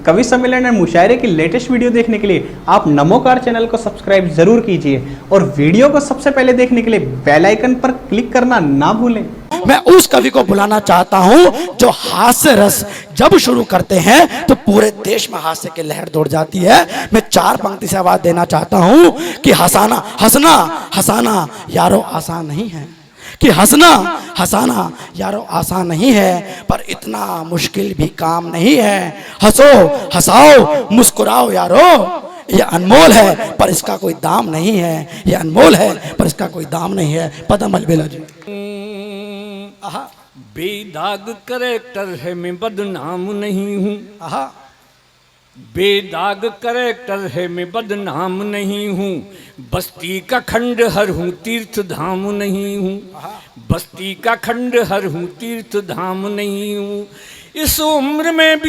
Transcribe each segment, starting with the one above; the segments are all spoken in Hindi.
कवि सम्मेलन और मुशायरे की लेटेस्ट वीडियो देखने के लिए आप नमोकार चैनल को सब्सक्राइब जरूर कीजिए और वीडियो को सबसे पहले देखने के लिए बेल आइकन पर क्लिक करना ना भूलें। मैं उस कवि को बुलाना चाहता हूं जो हास्य रस जब शुरू करते हैं तो पूरे देश में हास्य की लहर दौड़ जाती है। मैं 4 पंक्ति से आवाज देना चाहता हूं कि हंसाना हंसना हंसाना यारो आसान नहीं है, कि हंसना हंसाना यारो आसान नहीं है, पर इतना मुश्किल भी काम नहीं है। हंसो हंसाओ मुस्कुराओ यारो, ये अनमोल है पर इसका कोई दाम नहीं है, ये अनमोल है पर इसका कोई दाम नहीं है। पता मलबेला जी। बेदाग करेक्टर है, मैं बदनाम नहीं हूँ। बेदाग करेक्टर है, मैं बदनाम नहीं हूँ। बस्ती का खंडहर हूँ, तीर्थ धाम नहीं हूँ। बस्ती का खंडहर हूँ, तीर्थ धाम नहीं हूँ। इस उम्र में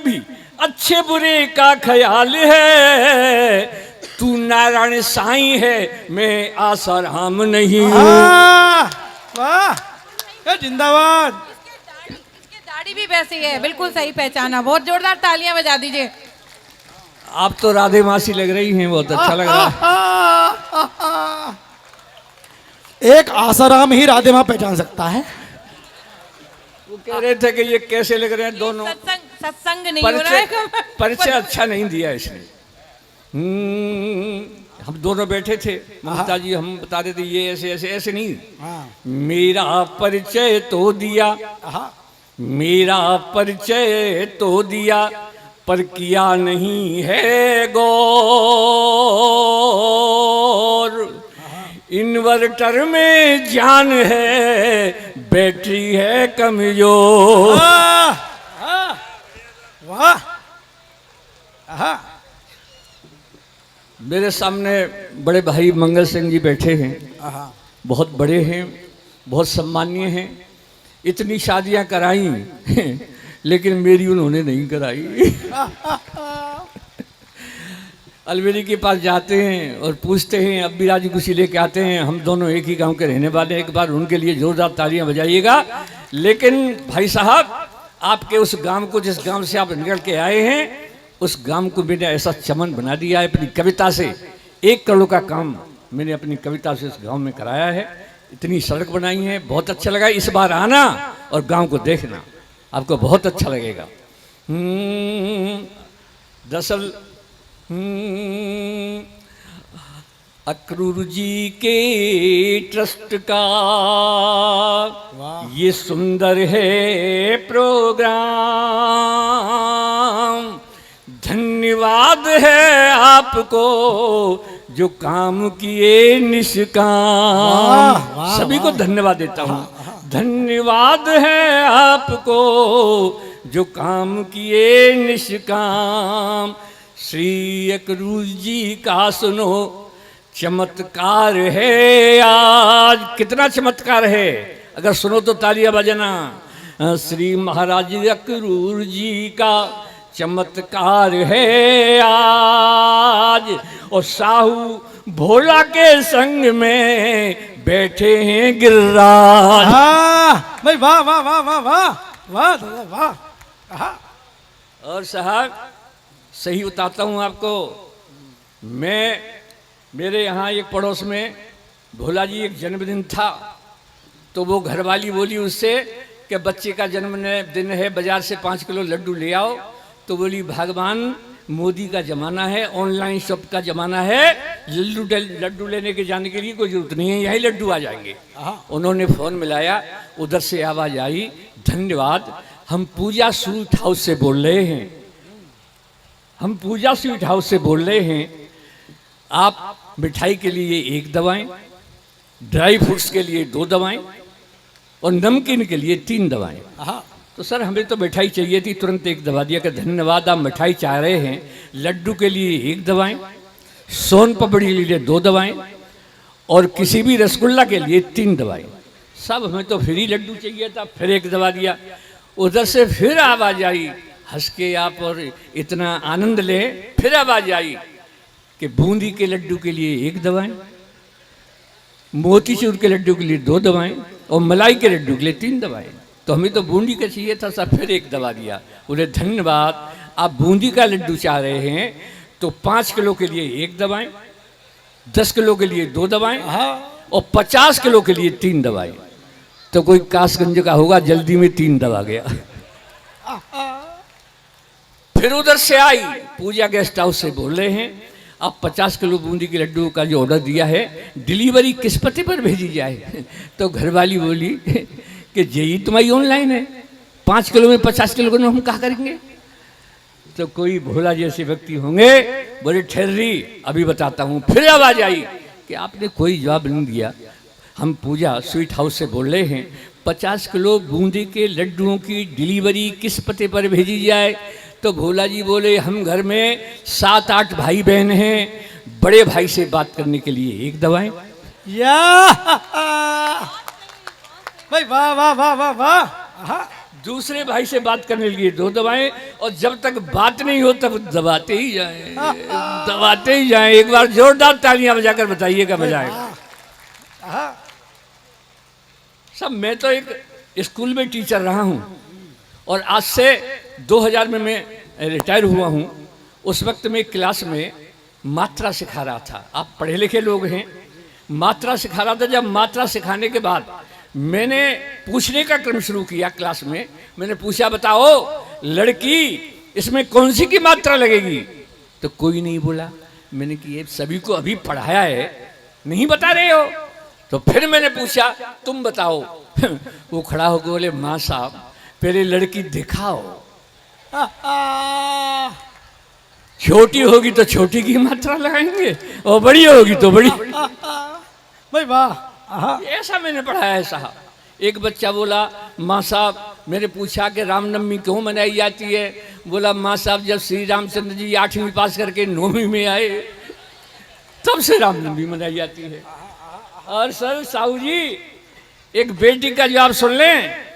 भी अच्छे बुरे का ख्याल है। तू नारायण साईं है, मैं आसाराम नहीं हूँ। वाह जिंदाबाद। इसकी दाढ़ी भी वैसी है, बिल्कुल सही पहचाना। बहुत जोरदार तालियां बजा दीजिए। आप तो राधे मासी लग रही हैं, बहुत अच्छा लग रहा है। एक आसाराम ही राधे मां पहचान सकता है। वो कह रहे थे कि ये कैसे लग रहे हैं दोनों। सत्संग नहीं हो रहा है। परिचय अच्छा नहीं दिया इसने। हम दोनों बैठे थे, ममता जी हम बता रहे थे ये ऐसे ऐसे ऐसे नहीं। मेरा परिचय तो दिया, मेरा परिचय तो दिया, पर किया नहीं है गौर। इन्वर्टर में जान है, बैटरी है कमजोर। वाह। मेरे सामने बड़े भाई मंगल सिंह जी बैठे हैं, बहुत बड़े हैं, बहुत सम्मानीय हैं। इतनी शादियां कराई लेकिन मेरी उन्होंने नहीं कराई। अलवेरी के पास जाते हैं और पूछते हैं, अब भी राजी खुशी लेके आते हैं। हम दोनों एक ही गांव के रहने वाले हैं, एक बार उनके लिए जोरदार तालियां बजाइएगा। लेकिन भाई साहब, आपके उस गांव को, जिस गांव से आप निकल के आए हैं, उस गांव को मैंने ऐसा चमन बना दिया है अपनी कविता से। 1 करोड़ का काम मैंने अपनी कविता से उस गांव में कराया है। इतनी सड़क बनाई है, बहुत अच्छा लगा। इस बार आना और गांव को देखना, आपको बहुत अच्छा लगेगा। दरअसल अक्रूर जी के ट्रस्ट का ये सुंदर है प्रोग्राम। धन्यवाद है आपको जो काम किए निष्काम। सभी को धन्यवाद देता हूँ। धन्यवाद है आपको जो काम किए निष्काम। श्री अक्रूर जी का सुनो चमत्कार है आज। कितना चमत्कार है, अगर सुनो तो तालियां बजाना। श्री महाराज अक्रूर जी का चमत्कार है आज। और साहू भोला के संग में बैठे हैं गिरिराज। भाई वाह वाह वाह वाह वाह वाह वाह। और साहब सही बताता हूँ आपको, मेरे यहाँ एक पड़ोस में भोला जी एक जन्मदिन था, तो वो घरवाली बोली उससे कि बच्चे का जन्मदिन है, बाजार से 5 किलो लड्डू ले आओ। तो बोली भगवान मोदी का ज़माना है, ऑनलाइन शॉप का ज़माना है, लड्डू लेने के जाने के लिए कोई ज़रूरत नहीं है, यही लड्डू आ जाएंगे। उन्होंने फ़ोन मिलाया, उधर से आवाज़ आई, धन्यवाद, हम पूजा स्वीट हाउस से बोल रहे हैं, हम पूजा स्वीट हाउस से बोल रहे हैं। आप मिठाई के लिए 1 दवाएं, ड्राई फ्रूट्स के लिए 2 दवाएं और नमकीन के लिए 3 दवाएं। तो सर हमें तो मिठाई चाहिए थी, तुरंत 1 दवा दिया कि धन्यवाद आप मिठाई चाह रहे हैं। लड्डू के लिए 1 दवाएं, सोन पापड़ी के लिए 2 दवाएं और किसी भी रसगुल्ला के लिए 3 दवाएं। सब हमें तो फ्री लड्डू चाहिए था, फिर 1 दवा दिया। उधर से फिर आवाज़ आई, हंस के आप और इतना आनंद लें, फिर आवाज़ आई कि बूंदी के लड्डू के लिए 1 दवाएं, मोतीचूर के लड्डू के लिए 2 दवाएं और मलाई के लड्डू के लिए 3 दवाएं। तो हमें तो बूंदी का चाहिए था, सब फिर एक दबा दिया। बोले धन्यवाद, आप बूंदी का लड्डू चाह रहे हैं तो 5 किलो के लिए 1 दबाएं, 10 किलो के लिए 2 दबाएं और 50 किलो के लिए 3 दबाएं। तो कोई कासगंज का होगा, जल्दी में 3 दबा गया। फिर उधर से आई पूजा गेस्ट हाउस से बोल रहे हैं आप 50 किलो बूंदी के लड्डू का जो ऑर्डर दिया है डिलीवरी किस पते पर भेजी जाए। तो घरवाली बोली कि यही तुम्हारी ऑनलाइन है, 5 किलो में 50 किलो को हम क्या करेंगे। तो कोई भोला जैसे व्यक्ति होंगे, बोले ठहरी अभी बताता हूँ। फिर आवाज आई कि आपने कोई जवाब नहीं दिया। हम पूजा स्वीट हाउस से बोल रहे हैं 50 किलो बूंदी के लड्डुओं की डिलीवरी किस पते पर भेजी जाए। तो भोला जी बोले हम घर में 7-8 भाई बहन हैं, बड़े भाई से बात करने के लिए 1 दबाएं। या भाई वाह वाह वाह वाह वाह। दूसरे भाई से बात करने के लिए 2 दबाएं और जब तक बात नहीं हो तब दबाते ही जाएं, दबाते ही जाएं। एक बार जोरदार तालियां बजाकर बताइएगा बजाएगा सब। मैं तो एक स्कूल में टीचर रहा हूं और आज से 2000 में मैं रिटायर हुआ हूं। उस वक्त में क्लास में मात्रा सिखा रहा था। आप पढ़े लिखे लोग हैं, मात्रा सिखा रहा था। जब मात्रा सिखाने के बाद मैंने पूछने का क्रम शुरू किया क्लास में, मैंने पूछा बताओ लड़की इसमें कौन सी की मात्रा लगेगी। तो कोई नहीं बोला। मैंने कि ये सभी को अभी पढ़ाया है, नहीं बता रहे हो। तो फिर मैंने पूछा तुम बताओ। वो खड़ा होकर बोले माँ साहब पहले लड़की दिखाओ, छोटी होगी तो छोटी की मात्रा लगाएंगे और बड़ी होगी तो बड़ी। भाई वाह। ऐसा मैंने पढ़ाया है साहब। एक बच्चा बोला माँ साहब, मैंने पूछा कि रामनवमी क्यों मनाई जाती है। बोला माँ साहब जब श्री रामचंद्र जी 8वीं पास करके 9वीं में आए तब से रामनवमी मनाई जाती है। और सर साहू जी एक बेटी का जवाब सुन लें।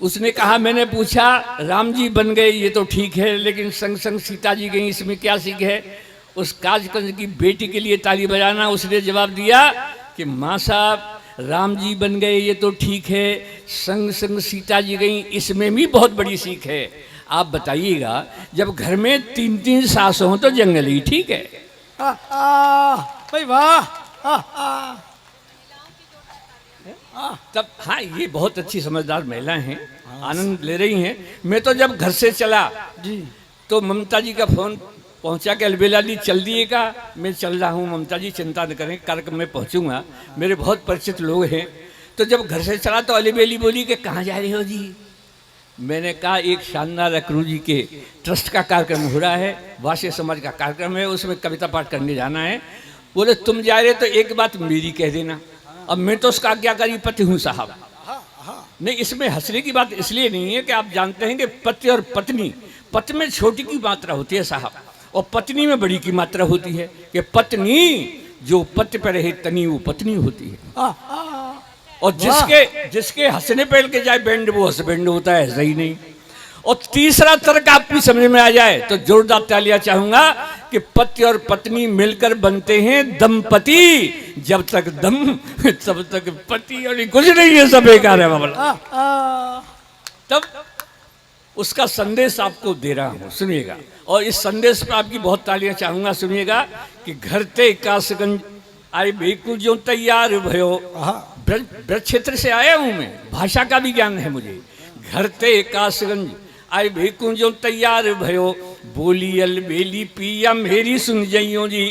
उसने कहा मैंने पूछा राम जी बन गए ये तो ठीक है, लेकिन संग संग सीता जी गई, इसमें क्या सीख है। उस काजकंज की बेटी के लिए ताली बजाना। उसने जवाब दिया कि माँ साहब राम जी बन गए ये तो ठीक है, संग संग सीता जी गई इसमें भी बहुत बड़ी सीख है। आप बताइएगा जब घर में 3-3 सास हों तो जंगल ही ठीक है। भाई वाह। तब हाँ ये बहुत अच्छी समझदार महिलाएं हैं, आनंद ले रही हैं। मैं तो जब घर से चला जी तो ममता जी का फोन पहुंचा के अलबेला जी चल दिएगा। मैं चल रहा हूँ ममता जी चिंता न करें, कार्यक्रम में पहुंचूंगा, मेरे बहुत परिचित लोग हैं। तो जब घर से चला तो अलबेली बोली कि कहाँ जा रहे हो जी। मैंने कहा एक शानदार अक्रू जी के ट्रस्ट का कार्यक्रम हो रहा है, वास्य समाज का कार्यक्रम है, उसमें कविता पाठ करने जाना है। बोले तुम जा रहे तो एक बात मेरी कह देना। अब मैं तो उसका आज्ञाकारी पति हूँ साहब। नहीं इसमें हंसने की बात इसलिए नहीं है कि आप जानते हैं कि पति और पत्नी, पति में छोटी की मात्रा होती है साहब और पत्नी में बड़ी की मात्रा होती है। कि पत्नी जो पति पर रहे तनी वो पत्नी होती है। और जिसके हंसने पे के जाए बैंड वो हंसबैंड होता है, ऐसा ही नहीं। और तीसरा तर्क आपकी समझ में आ जाए तो जोरदार तालियां चाहूंगा कि पति और पत्नी मिलकर बनते हैं दंपति। जब तक दम तब तक पति और कुछ नहीं है, सब बेकार है बाबा। तब उसका संदेश आपको दे रहा हूं, सुनिएगा। और इस संदेश पर आपकी बहुत तालियां चाहूंगा, सुनिएगा। कि घर ते कासगंज आए बिल्कुल जो तैयार भयो। ब्रज क्षेत्र से आया हूं मैं, भाषा का भी ज्ञान है मुझे। घर ते कासगंज आए बिल्कुल जो तैयार भयो, बोली अलबेली पिया मेरी सुन जइयो जी।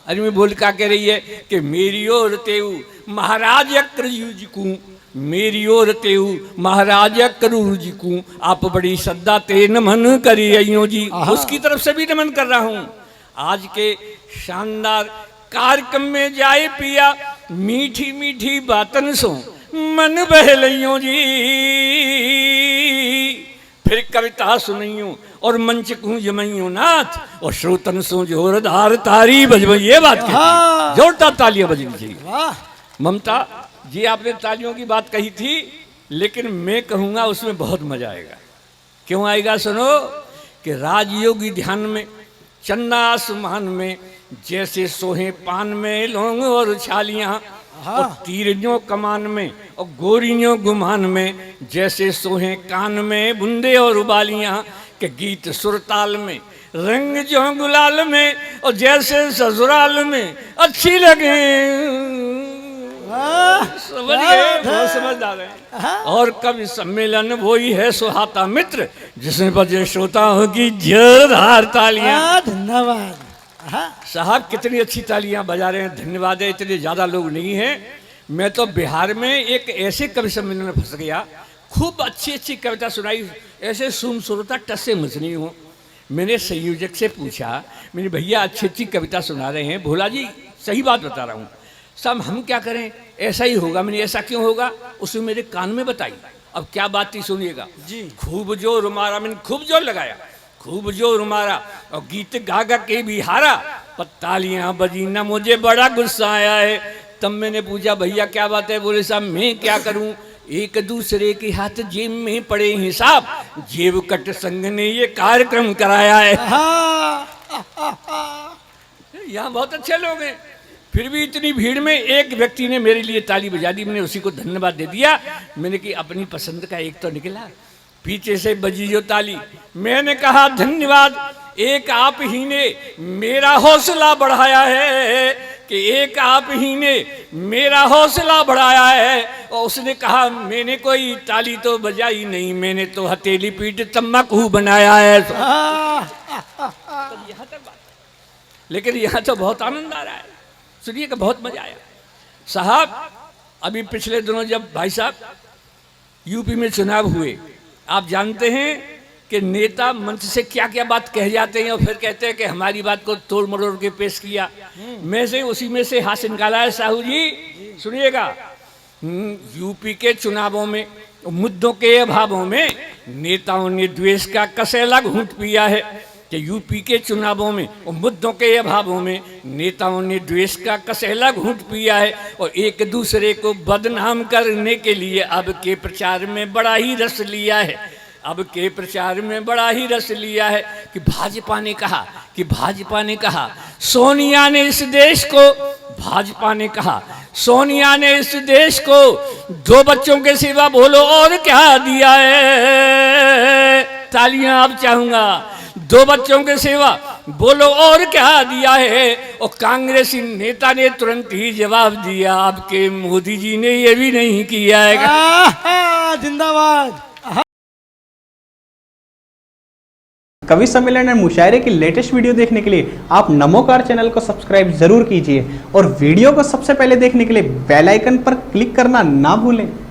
अरे मैं बोल का कह रही है कि मेरी ओर तेऊ महाराज अक्रूज को, मेरी ओर तेऊ महाराज अक्रूज को, आप बड़ी श्रद्धा ते नमन करी अइयो जी। उसकी तरफ से भी नमन कर रहा हूं। आज के शानदार कार्यक्रम में जाए पिया मीठी मीठी बातन सो मन बहलियो जी। फिर कविता सुनियो और मंच को जमइयो नाथ और श्रोतन सो जोरदार तारी बजबई। ये बात जोरदार तालियां बजनी चाहिए। ममता जी आपने तालियों की बात कही थी, लेकिन मैं कहूंगा उसमें बहुत मजा आएगा। क्यों आएगा सुनो। कि राजयोगी ध्यान में चन्ना आसमान में जैसे सोहे पान में लौंग और छालियां, और तीरियों कमान में और गोरियों गुमान में, जैसे सोहे कान में बूंदे और उबालियां के गीत सुरताल में, रंग जो गुलाल में और जैसे ससुराल में अच्छी लगे। समझ गए, बहुत समझदार है। और कवि सम्मेलन वही है सुहाता मित्र, जिसमें बजे श्रोताओं की जोरदार तालियां। धन्यवाद। साहब कितनी अच्छी तालियां बजा रहे हैं, धन्यवाद है। इतने ज्यादा लोग नहीं हैं। मैं तो बिहार में एक ऐसे कवि सम्मेलन में फंस गया, खूब अच्छी अच्छी कविता सुनाई, ऐसे सुमसुरता टसे मचनी हो। मैंने संयोजक से पूछा, मैंने भैया अच्छी अच्छी कविता सुना रहे हैं, भोला जी सही बात बता रहा हूँ, सब हम क्या करें, ऐसा ही होगा। मैंने ऐसा क्यों होगा, उसने मेरे कान में बताई। अब क्या बात थी सुनिएगा जी। खूब जोर मारा, मैंने खूब जोर लगाया, खूब जोर मारा और गीत गा गा के भी हारा, पर तालियां बजी ना, मुझे बड़ा गुस्सा आया है। तब मैंने पूछा भैया क्या बात है, बोले साहब मैं क्या करूं, एक दूसरे के हाथ जेब में पड़े हिसाब, जेब कट संघ ने ये कार्यक्रम कराया है। यहाँ बहुत अच्छे लोग हैं, फिर भी इतनी भीड़ में एक व्यक्ति ने मेरे लिए ताली बजा दी, मैंने उसी को धन्यवाद दे दिया। मैंने कि अपनी पसंद का एक तो निकला, पीछे से बजी जो ताली। मैंने कहा धन्यवाद, एक आप ही ने मेरा हौसला बढ़ाया है, कि एक आप ही ने मेरा हौसला बढ़ाया है। और उसने कहा मैंने कोई ताली तो बजाई नहीं, मैंने तो हथेली पीट तम्बाकू बनाया है। तो यहाँ तक बात, लेकिन यहाँ तो बहुत आनंद आ रहा है, सुनिए कि बहुत मजा आया। साहब अभी पिछले दिनों जब भाई साहब यूपी में चुनाव हुए, आप जानते हैं कि नेता मंच से क्या क्या बात कह जाते हैं और फिर कहते हैं कि हमारी बात को तोड़ मरोड़ के पेश किया। मैं से उसी में से हाथ निकाला है साहू जी, सुनिएगा। यूपी के चुनावों में मुद्दों के अभावों में नेताओं ने द्वेष का कसेला घूंट पिया है, कि यूपी के चुनावों में मुद्दों के अभावों में नेताओं ने द्वेष का कसेला घूंट पिया है, और एक दूसरे को बदनाम करने के लिए अब के प्रचार में बड़ा ही रस लिया है। अब के प्रचार में बड़ा ही रस लिया है कि भाजपा ने कहा, कि भाजपा ने कहा सोनिया ने इस देश को, भाजपा ने कहा सोनिया ने इस देश को 2 बच्चों के सिवा बोलो और क्या दिया है। तालियां आप चाहूंगा, 2 बच्चों के सिवा बोलो और क्या दिया है। और कांग्रेसी नेता ने तुरंत ही जवाब दिया, आपके मोदी जी ने ये भी नहीं किया है। जिंदाबाद। कवि सम्मेलन और मुशायरे की लेटेस्ट वीडियो देखने के लिए आप नमोकार चैनल को सब्सक्राइब जरूर कीजिए और वीडियो को सबसे पहले देखने के लिए बेल आइकन पर क्लिक करना ना भूलें।